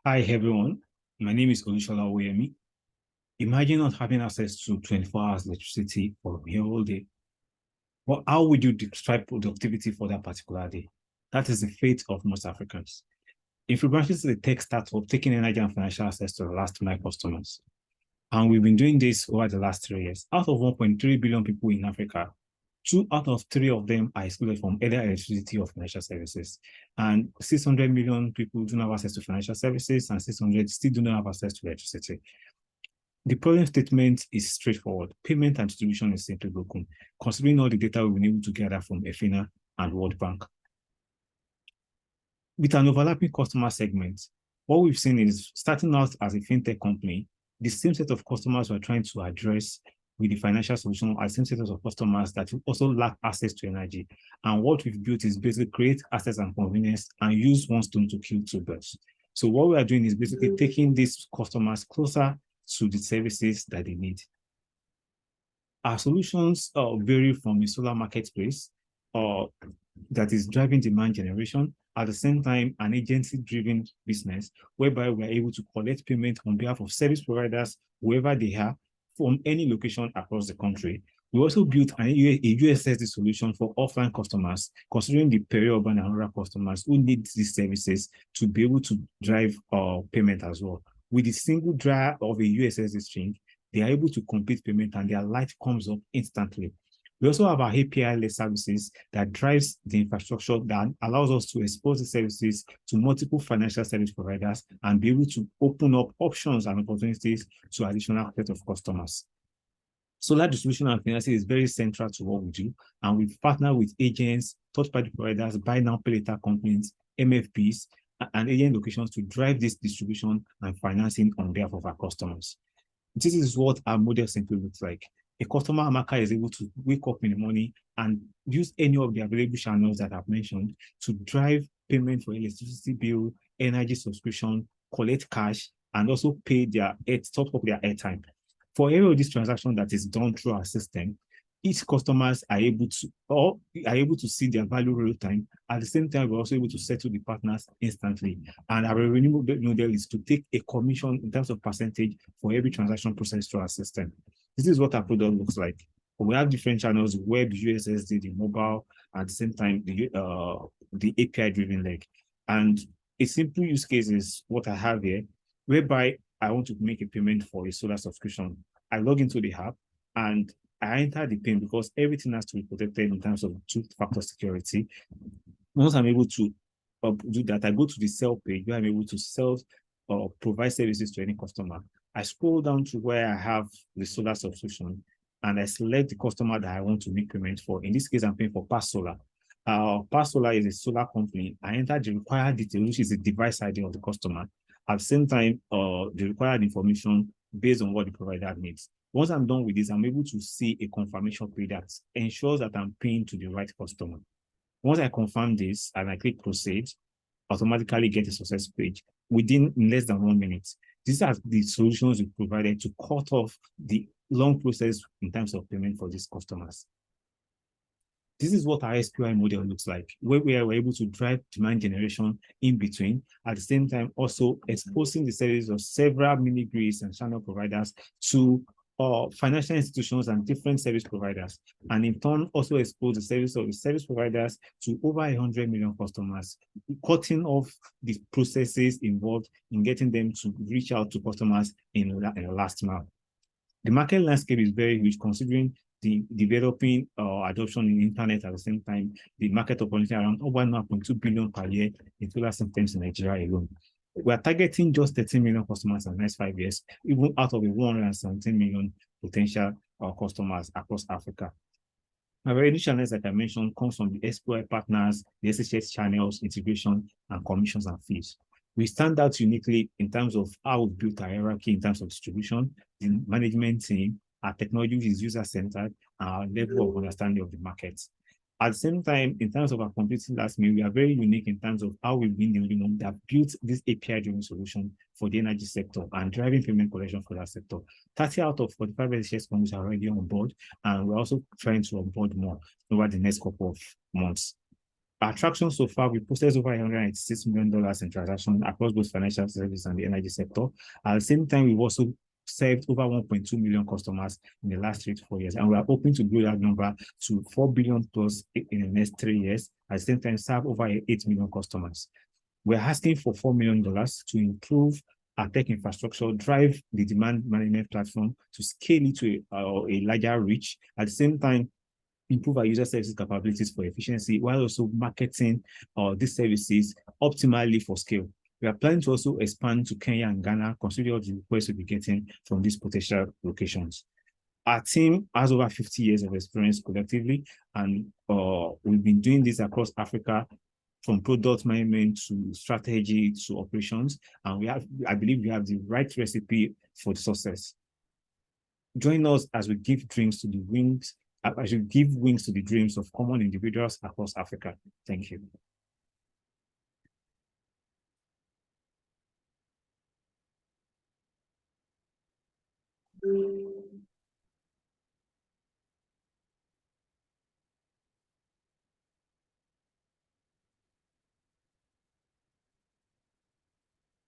Hi everyone, my name is Olushola Oyemi. Imagine not having access to 24 hours electricity for a whole day. Well, how would you describe productivity for that particular day? That is the fate of most Africans. Infibranches is a tech startup taking energy and financial access to the last mile customers. And we've been doing this over the last 3 years. Out of 1.3 billion people in Africa, 2 out of 3 of them are excluded from either electricity or financial services. And 600 million people do not have access to financial services, and 600 still do not have access to electricity. The problem statement is straightforward. Payment and distribution is simply broken, considering all the data we've been able to gather from MENA and World Bank. With an overlapping customer segment, what we've seen is starting out as a fintech company, the same set of customers we're trying to address with the financial solution are the same set of customers that also lack access to energy. And what we've built is basically create access and convenience and use one stone to kill two birds. So what we are doing is basically taking these customers closer to the services that they need. Our solutions vary from a solar marketplace that is driving demand generation, at the same time, an agency-driven business whereby we are able to collect payment on behalf of service providers, wherever they are, from any location across the country. We also built a USSD solution for offline customers, considering the peri-urban and rural customers who need these services to be able to drive payment as well. With a single draw of a USSD string, they are able to complete payment and their light comes up instantly. We also have our API-led services that drives the infrastructure that allows us to expose the services to multiple financial service providers and be able to open up options and opportunities to additional set of customers. Solar distribution and financing is very central to what we do, and we've partnered with agents, third-party providers, buy now, pay later companies, MFPs, and agent locations to drive this distribution and financing on behalf of our customers. This is what our model simply looks like. A customer Amaka is able to wake up in the morning and use any of the available channels that I've mentioned to drive payment for electricity bill, energy subscription, collect cash, and also pay their top up their airtime. For every of this transaction that is done through our system, each customers are able to see their value real time. At the same time, we're also able to settle the partners instantly. And our revenue model is to take a commission in terms of percentage for every transaction processed through our system. This is what our product looks like. We have different channels: web, USSD, the mobile, at the same time, the API-driven leg. And a simple use case is what I have here, whereby I want to make a payment for a solar subscription. I log into the app and I enter the PIN because everything has to be protected in terms of two-factor security. Once I'm able to do that, I go to the sell page where I'm able to sell or provide services to any customer. I scroll down to where I have the solar subscription and I select the customer that I want to make payment for. In this case, I'm paying for Pass Solar. Pass Solar is a solar company. I enter the required detail, which is the device ID of the customer. At the same time, the required information based on what the provider needs. Once I'm done with this, I'm able to see a confirmation page that ensures that I'm paying to the right customer. Once I confirm this and I click proceed, automatically get a success page within less than 1 minute. These are the solutions we provided to cut off the long process in terms of payment for these customers. This is what our SPI model looks like, where we are able to drive demand generation in between, at the same time also exposing the services of several mini grids and channel providers to financial institutions and different service providers, and in turn also expose the service of the service providers to over 100 million customers, cutting off the processes involved in getting them to reach out to customers in the last mile. The market landscape is very huge, considering the developing adoption in the internet. At the same time, the market opportunity around over 1.2 billion per year in solar systems in Nigeria alone. We are targeting just 13 million customers in the next 5 years, even out of the 117 million potential customers across Africa. Our revenue channels, like I mentioned, comes from the SPI partners, the SHS channels, integration, and commissions and fees. We stand out uniquely in terms of how we built our hierarchy in terms of distribution, the management team, our technology is user-centered, and our level of understanding of the market. At the same time, in terms of our computing last meal, we are very unique in terms of how we've been the only one that built this API-driven solution for the energy sector and driving payment collection for that sector. 30 out of 45 SHS companies are already on board, and we're also trying to onboard more over the next couple of months. Our traction so far, we processed over $186 million in transactions across both financial services and the energy sector. At the same time, we've also served over 1.2 million customers in the last 3 to 4 years. And we are hoping to grow that number to 4 billion plus in the next 3 years. At the same time, serve over 8 million customers. We're asking for $4 million to improve our tech infrastructure, drive the demand management platform to scale it to a larger reach. At the same time, improve our user services capabilities for efficiency, while also marketing these services optimally for scale. We are planning to also expand to Kenya and Ghana, considering the requests we'll be getting from these potential locations. Our team has over 50 years of experience collectively, and we've been doing this across Africa, from product management to strategy to operations. And I believe we have the right recipe for the success. Join us as we give dreams to the wings, as we give wings to the dreams of common individuals across Africa. Thank you.